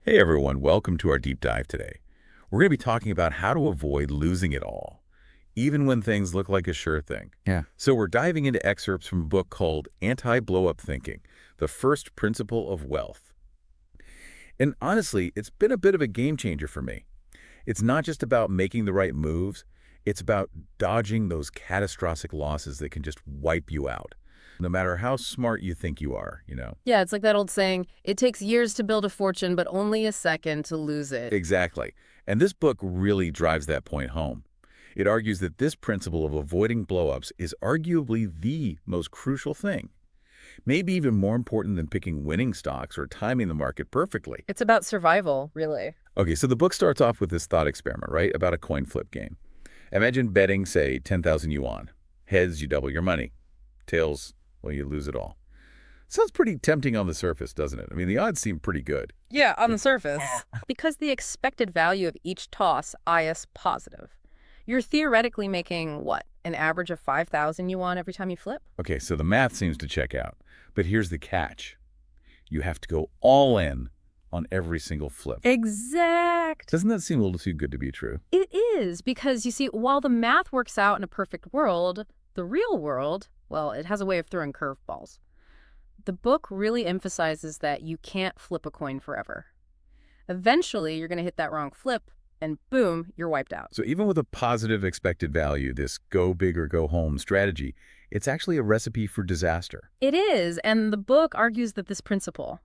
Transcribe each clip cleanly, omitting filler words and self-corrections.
Hey everyone, welcome to our deep dive today. We're going to be talking about how to avoid losing it all, even when things look like a sure thing. Yeah. So we're diving into excerpts from a book called Anti-Blow-Up Thinking, The First Principle of Wealth. And honestly, it's been a bit of a game changer for me. It's not just about making the right moves, it's about dodging those catastrophic losses that can just wipe you out, no matter how smart you think you are. Yeah, it's like that old saying, it takes years to build a fortune, but only a second to lose it. Exactly. And this book really drives that point home. It argues that this principle of avoiding blowups is arguably the most crucial thing, maybe even more important than picking winning stocks or timing the market perfectly. It's about survival, really. Okay, so the book starts off with this thought experiment, right, about a coin flip game. Imagine betting, say, 10,000 yuan. Heads, you double your money. Tails, well, you lose it all. Sounds pretty tempting on the surface, doesn't it? I mean, the odds seem pretty good. Yeah, on the surface. Because the expected value of each toss is positive. You're theoretically making, what, an average of 5,000 yuan every time you flip? Okay, so the math seems to check out. But here's the catch. You have to go all in on every single flip. Exact. Doesn't that seem a little too good to be true? It is, because you see, while the math works out in a perfect world, the real world, well, it has a way of throwing curveballs. The book really emphasizes that you can't flip a coin forever. Eventually, you're going to hit that wrong flip, and boom, you're wiped out. So even with a positive expected value, this go big or go home strategy, it's actually a recipe for disaster. It is, and the book argues that this principle,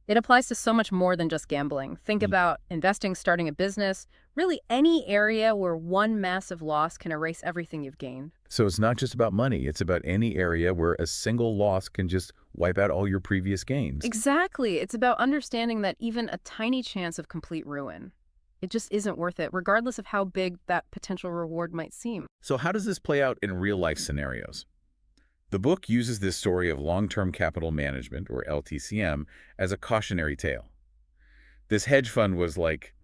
it applies to so much more than just gambling. Think about investing, starting a business, really any area where one massive loss can erase everything you've gained. So it's not just about money. It's about any area where a single loss can just wipe out all your previous gains. Exactly. It's about understanding that even a tiny chance of complete ruin, it just isn't worth it, regardless of how big that potential reward might seem. So how does this play out in real-life scenarios? The book uses this story of long-term capital management, or LTCM, as a cautionary tale. This hedge fund was like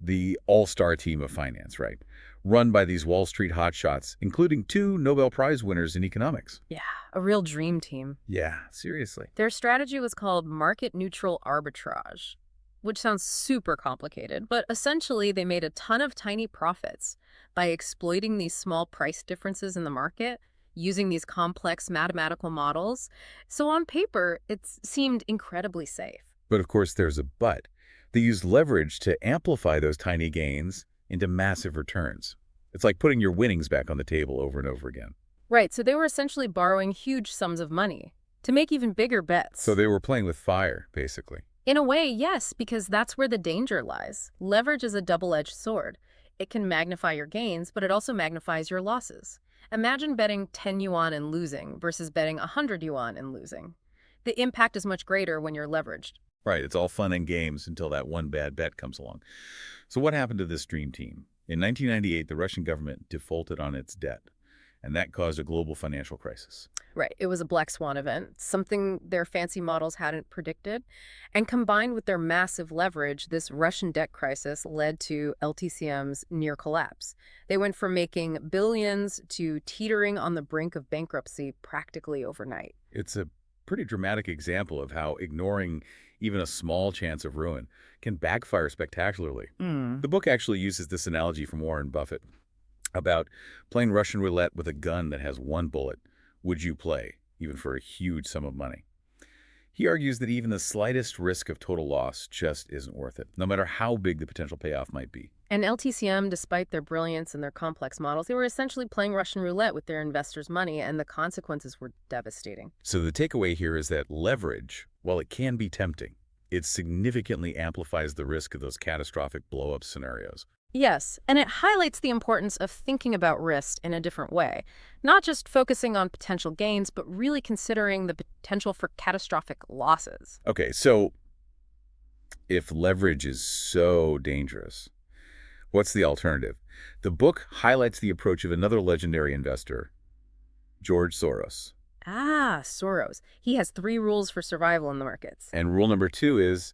the all-star team of finance, right? Run by these Wall Street hotshots, including 2 Nobel Prize winners in economics. Yeah, a real dream team. Yeah, seriously. Their strategy was called market-neutral arbitrage, which sounds super complicated, but essentially they made a ton of tiny profits by exploiting these small price differences in the market, using these complex mathematical models. So on paper, it seemed incredibly safe. But of course, there's a but. They used leverage to amplify those tiny gains into massive returns. It's like putting your winnings back on the table over and over again. Right, so they were essentially borrowing huge sums of money to make even bigger bets. So they were playing with fire, basically. In a way, yes, because that's where the danger lies. Leverage is a double-edged sword. It can magnify your gains, but it also magnifies your losses. Imagine betting 10 yuan and losing versus betting 100 yuan and losing. The impact is much greater when you're leveraged. Right, it's all fun and games until that one bad bet comes along. So what happened to this dream team? In 1998, the Russian government defaulted on its debt, and that caused a global financial crisis. Right, it was a black swan event, something their fancy models hadn't predicted. And combined with their massive leverage, this Russian debt crisis led to LTCM's near collapse. They went from making billions to teetering on the brink of bankruptcy practically overnight. It's a pretty dramatic example of how ignoring even a small chance of ruin can backfire spectacularly. The book actually uses this analogy from Warren Buffett about playing Russian roulette with a gun that has one bullet. Would you play, even for a huge sum of money? He argues that even the slightest risk of total loss just isn't worth it, no matter how big the potential payoff might be. And LTCM, despite their brilliance and their complex models, they were essentially playing Russian roulette with their investors' money, and the consequences were devastating. So the takeaway here is that leverage, while it can be tempting, it significantly amplifies the risk of those catastrophic blow-up scenarios. Yes, and it highlights the importance of thinking about risk in a different way, not just focusing on potential gains, but really considering the potential for catastrophic losses. Okay, so if leverage is so dangerous, what's the alternative? The book highlights the approach of another legendary investor, George Soros. Ah, Soros. He has 3 rules for survival in the markets. And rule number 2 is,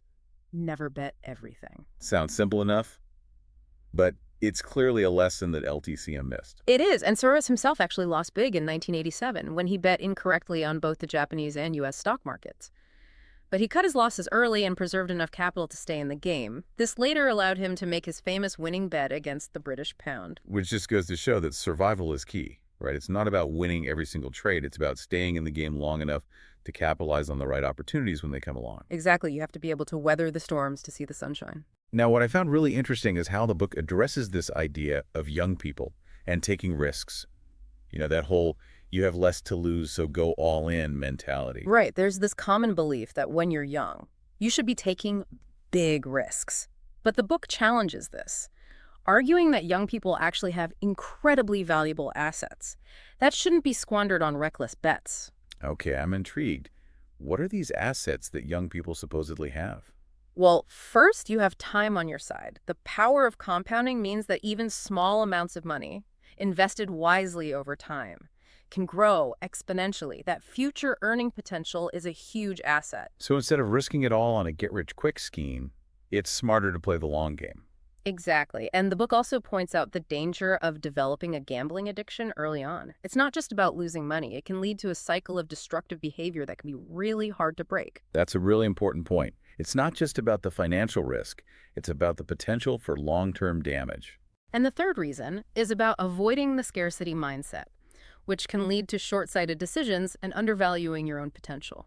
Never bet everything. sounds simple enough, but it's clearly a lesson that LTCM missed. It is, and Soros himself actually lost big in 1987 when he bet incorrectly on both the Japanese and U.S. stock markets. But he cut his losses early and preserved enough capital to stay in the game. This later allowed him to make his famous winning bet against the British pound. Which just goes to show that survival is key, right? It's not about winning every single trade. It's about staying in the game long enough to capitalize on the right opportunities when they come along. Exactly. You have to be able to weather the storms to see the sunshine. Now, what I found really interesting is how the book addresses this idea of young people and taking risks. That whole you have less to lose, so go all in mentality. Right. There's this common belief that when you're young, you should be taking big risks. But the book challenges this, arguing that young people actually have incredibly valuable assets that shouldn't be squandered on reckless bets. Okay, I'm intrigued. What are these assets that young people supposedly have? Well, first, you have time on your side. The power of compounding means that even small amounts of money, invested wisely over time, can grow exponentially. That future earning potential is a huge asset. So instead of risking it all on a get-rich-quick scheme, it's smarter to play the long game. Exactly. And the book also points out the danger of developing a gambling addiction early on. It's not just about losing money. It can lead to a cycle of destructive behavior that can be really hard to break. That's a really important point. It's not just about the financial risk. It's about the potential for long-term damage. And the third reason is about avoiding the scarcity mindset, which can lead to short-sighted decisions and undervaluing your own potential.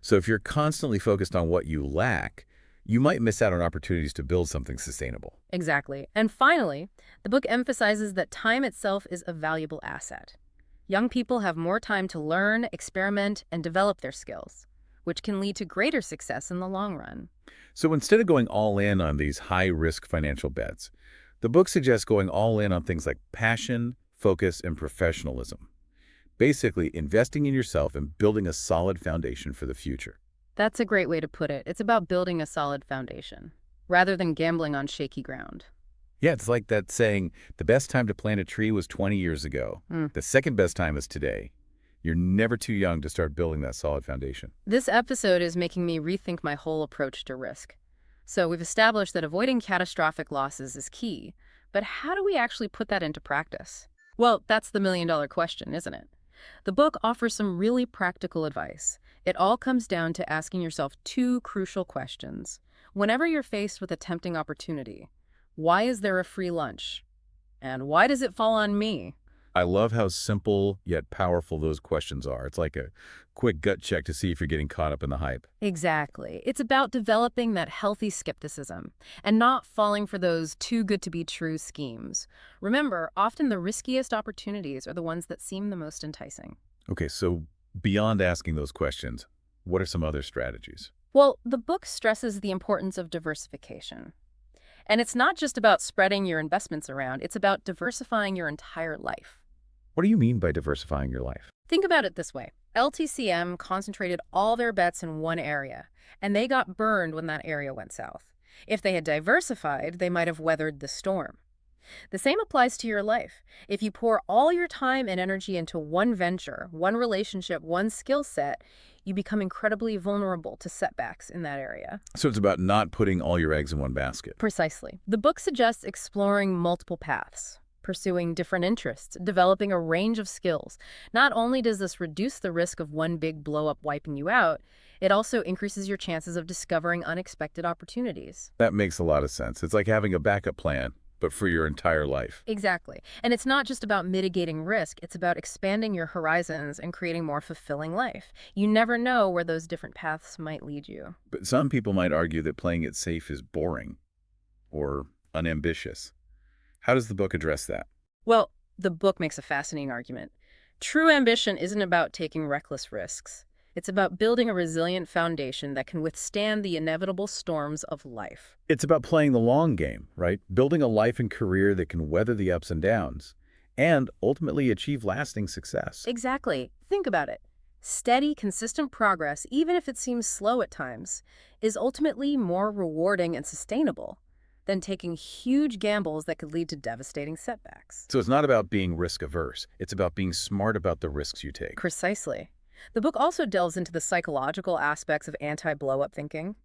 So if you're constantly focused on what you lack, you might miss out on opportunities to build something sustainable. Exactly. And finally, the book emphasizes that time itself is a valuable asset. Young people have more time to learn, experiment, and develop their skills, which can lead to greater success in the long run. So instead of going all in on these high-risk financial bets, the book suggests going all in on things like passion, focus, and professionalism. Basically, investing in yourself and building a solid foundation for the future. That's a great way to put it. It's about building a solid foundation, rather than gambling on shaky ground. Yeah, it's like that saying, the best time to plant a tree was 20 years ago. The second best time is today. You're never too young to start building that solid foundation. This episode is making me rethink my whole approach to risk. So we've established that avoiding catastrophic losses is key, but how do we actually put that into practice? Well, that's the million-dollar question, isn't it? The book offers some really practical advice. It all comes down to asking yourself two crucial questions. Whenever you're faced with a tempting opportunity, why is there a free lunch? And why does it fall on me? I love how simple yet powerful those questions are. It's like a quick gut check to see if you're getting caught up in the hype. Exactly. It's about developing that healthy skepticism and not falling for those too-good-to-be-true schemes. Remember, often the riskiest opportunities are the ones that seem the most enticing. Okay, so beyond asking those questions, what are some other strategies? Well, the book stresses the importance of diversification. And it's not just about spreading your investments around, it's about diversifying your entire life. What do you mean by diversifying your life? Think about it this way. LTCM concentrated all their bets in one area, and they got burned when that area went south. If they had diversified, they might have weathered the storm. The same applies to your life. If you pour all your time and energy into one venture, one relationship, one skill set, you become incredibly vulnerable to setbacks in that area. So it's about not putting all your eggs in one basket. Precisely. The book suggests exploring multiple paths, pursuing different interests, developing a range of skills. Not only does this reduce the risk of one big blow-up wiping you out, it also increases your chances of discovering unexpected opportunities. That makes a lot of sense. It's like having a backup plan, but for your entire life. Exactly. And it's not just about mitigating risk, it's about expanding your horizons and creating more fulfilling life. You never know where those different paths might lead you. But some people might argue that playing it safe is boring or unambitious. How does the book address that? Well, the book makes a fascinating argument. True ambition isn't about taking reckless risks. It's about building a resilient foundation that can withstand the inevitable storms of life. It's about playing the long game, right? Building a life and career that can weather the ups and downs and ultimately achieve lasting success. Exactly. Think about it. Steady, consistent progress, even if it seems slow at times, is ultimately more rewarding and sustainable than taking huge gambles that could lead to devastating setbacks. So it's not about being risk-averse. It's about being smart about the risks you take. Precisely. The book also delves into the psychological aspects of anti-blow-up thinking,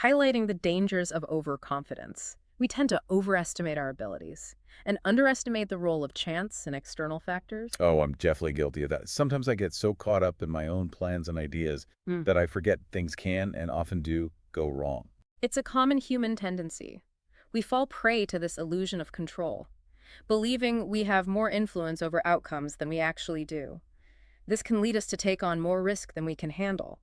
highlighting the dangers of overconfidence. We tend to overestimate our abilities and underestimate the role of chance and external factors. Oh, I'm definitely guilty of that. Sometimes I get so caught up in my own plans and ideas Mm. that I forget things can and often do go wrong. It's a common human tendency. We fall prey to this illusion of control, believing we have more influence over outcomes than we actually do. This can lead us to take on more risk than we can handle,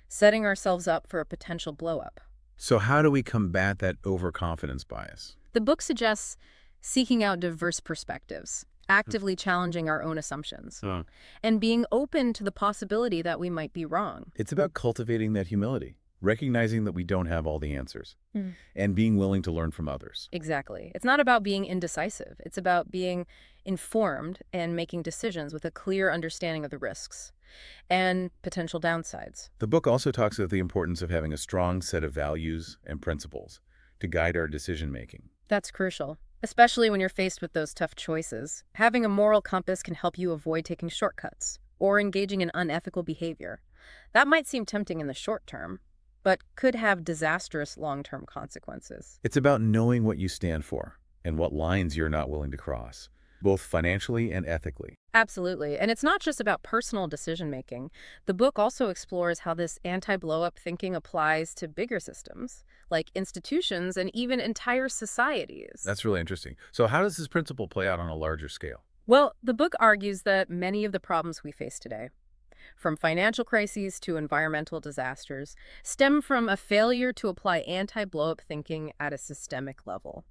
setting ourselves up for a potential blowup. So how do we combat that overconfidence bias? The book suggests seeking out diverse perspectives, actively challenging our own assumptions, Huh. and being open to the possibility that we might be wrong. It's about cultivating that humility, recognizing that we don't have all the answers, Mm. and being willing to learn from others. Exactly. It's not about being indecisive. It's about being informed and making decisions with a clear understanding of the risks and potential downsides. The book also talks about the importance of having a strong set of values and principles to guide our decision-making. That's crucial, especially when you're faced with those tough choices. Having a moral compass can help you avoid taking shortcuts or engaging in unethical behavior. That might seem tempting in the short term, but could have disastrous long-term consequences. It's about knowing what you stand for and what lines you're not willing to cross, both financially and ethically. Absolutely. And it's not just about personal decision-making. The book also explores how this anti-blow-up thinking applies to bigger systems, like institutions and even entire societies. That's really interesting. So how does this principle play out on a larger scale? Well, the book argues that many of the problems we face today, from financial crises to environmental disasters, stem from a failure to apply anti-blow-up thinking at a systemic level.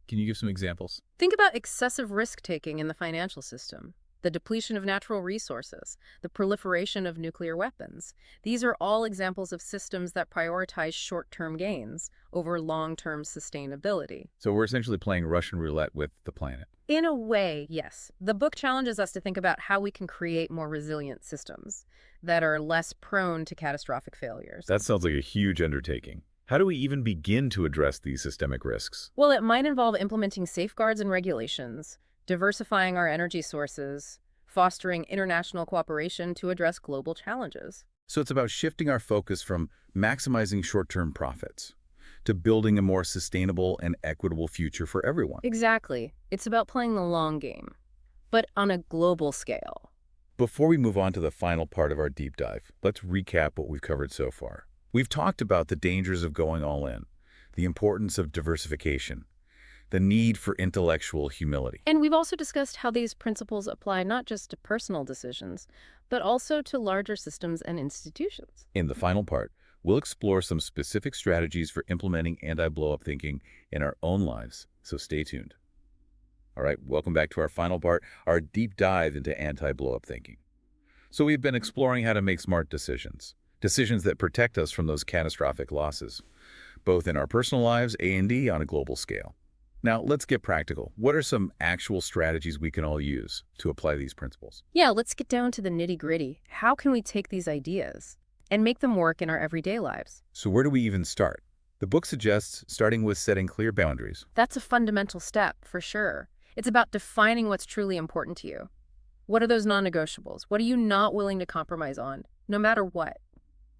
Can you give some examples? Think about excessive risk-taking in the financial system, the depletion of natural resources, the proliferation of nuclear weapons. These are all examples of systems that prioritize short-term gains over long-term sustainability. So we're essentially playing Russian roulette with the planet. In a way, yes. The book challenges us to think about how we can create more resilient systems that are less prone to catastrophic failures. That sounds like a huge undertaking. How do we even begin to address these systemic risks? Well, it might involve implementing safeguards and regulations, diversifying our energy sources, fostering international cooperation to address global challenges. So it's about shifting our focus from maximizing short-term profits to building a more sustainable and equitable future for everyone. Exactly. It's about playing the long game, but on a global scale. Before we move on to the final part of our deep dive, let's recap what we've covered so far. We've talked about the dangers of going all in, the importance of diversification, the need for intellectual humility. And we've also discussed how these principles apply not just to personal decisions, but also to larger systems and institutions. In the final part, we'll explore some specific strategies for implementing anti-blow-up thinking in our own lives, so stay tuned. All right, welcome back to our final part, our deep dive into anti-blow-up thinking. So we've been exploring how to make smart decisions, decisions that protect us from those catastrophic losses, both in our personal lives and on a global scale. Now, let's get practical. What are some actual strategies we can all use to apply these principles? Yeah, let's get down to the nitty-gritty. How can we take these ideas and make them work in our everyday lives? So where do we even start? The book suggests starting with setting clear boundaries. That's a fundamental step, for sure. It's about defining what's truly important to you. What are those non-negotiables? What are you not willing to compromise on, no matter what?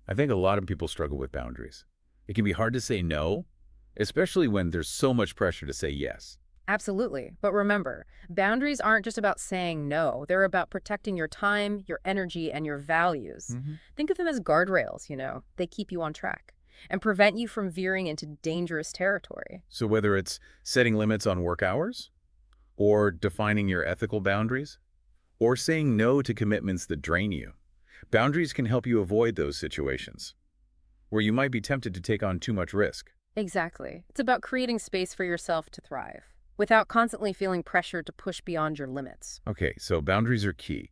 I think a lot of people struggle with boundaries. It can be hard to say no, especially when there's so much pressure to say yes. Absolutely. But remember, boundaries aren't just about saying no. They're about protecting your time, your energy, and your values. Think of them as guardrails, They keep you on track and prevent you from veering into dangerous territory. So whether it's setting limits on work hours, or defining your ethical boundaries, or saying no to commitments that drain you, boundaries can help you avoid those situations where you might be tempted to take on too much risk. Exactly. It's about creating space for yourself to thrive without constantly feeling pressured to push beyond your limits. Okay, so boundaries are key.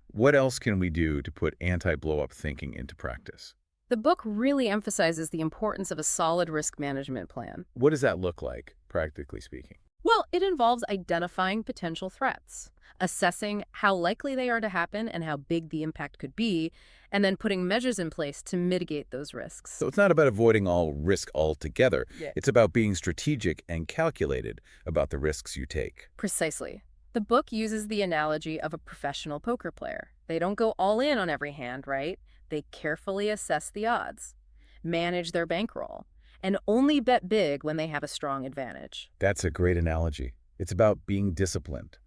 What else can we do to put anti-blow-up thinking into practice? The book really emphasizes the importance of a solid risk management plan. What does that look like, practically speaking? Well, it involves identifying potential threats, assessing how likely they are to happen and how big the impact could be, and then putting measures in place to mitigate those risks. So it's not about avoiding all risk altogether. Yeah. It's about being strategic and calculated about the risks you take. Precisely. The book uses the analogy of a professional poker player. They don't go all in on every hand, right? They carefully assess the odds, manage their bankroll, and only bet big when they have a strong advantage. That's a great analogy. It's about being disciplined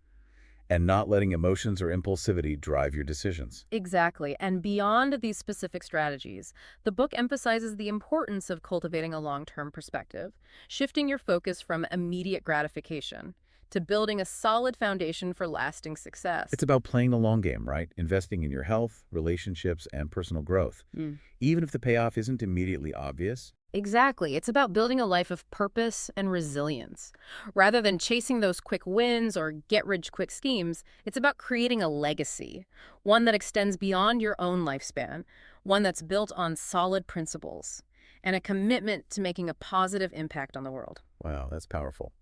and not letting emotions or impulsivity drive your decisions. Exactly. And beyond these specific strategies, the book emphasizes the importance of cultivating a long-term perspective, shifting your focus from immediate gratification to building a solid foundation for lasting success. It's about playing the long game, right? Investing in your health, relationships, and personal growth. Even if the payoff isn't immediately obvious. Exactly. It's about building a life of purpose and resilience. Rather than chasing those quick wins or get-rich-quick schemes, it's about creating a legacy, one that extends beyond your own lifespan, one that's built on solid principles, and a commitment to making a positive impact on the world. Wow, that's powerful.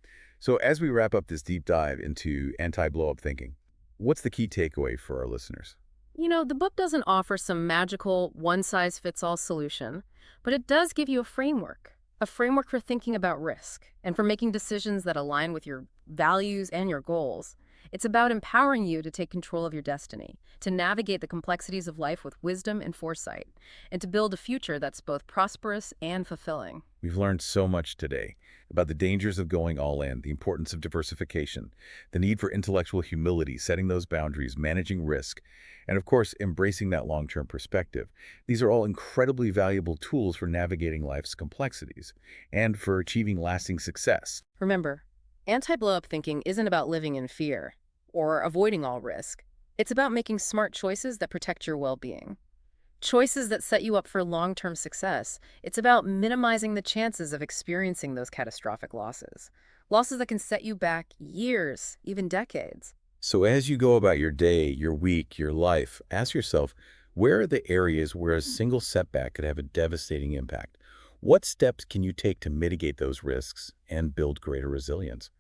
So as we wrap up this deep dive into anti-blow-up thinking, what's the key takeaway for our listeners? The book doesn't offer some magical one-size-fits-all solution, but it does give you a framework for thinking about risk and for making decisions that align with your values and your goals. It's about empowering you to take control of your destiny, to navigate the complexities of life with wisdom and foresight, and to build a future that's both prosperous and fulfilling. We've learned so much today about the dangers of going all in, the importance of diversification, the need for intellectual humility, setting those boundaries, managing risk, and of course, embracing that long-term perspective. These are all incredibly valuable tools for navigating life's complexities and for achieving lasting success. Remember, anti-blow-up thinking isn't about living in fear or avoiding all risk. It's about making smart choices that protect your well-being. Choices that set you up for long-term success. It's about minimizing the chances of experiencing those catastrophic losses. Losses that can set you back years, even decades. So as you go about your day, your week, your life, ask yourself, where are the areas where a single setback could have a devastating impact? What steps can you take to mitigate those risks and build greater resilience?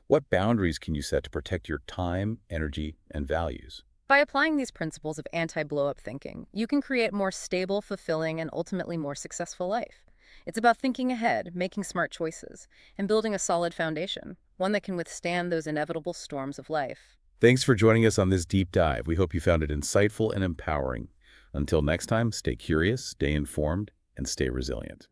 What boundaries can you set to protect your time, energy, and values? By applying these principles of anti-blow-up thinking, you can create more stable, fulfilling, and ultimately more successful life. It's about thinking ahead, making smart choices, and building a solid foundation, one that can withstand those inevitable storms of life. Thanks for joining us on this deep dive. We hope you found it insightful and empowering. Until next time, stay curious, stay informed, and stay resilient.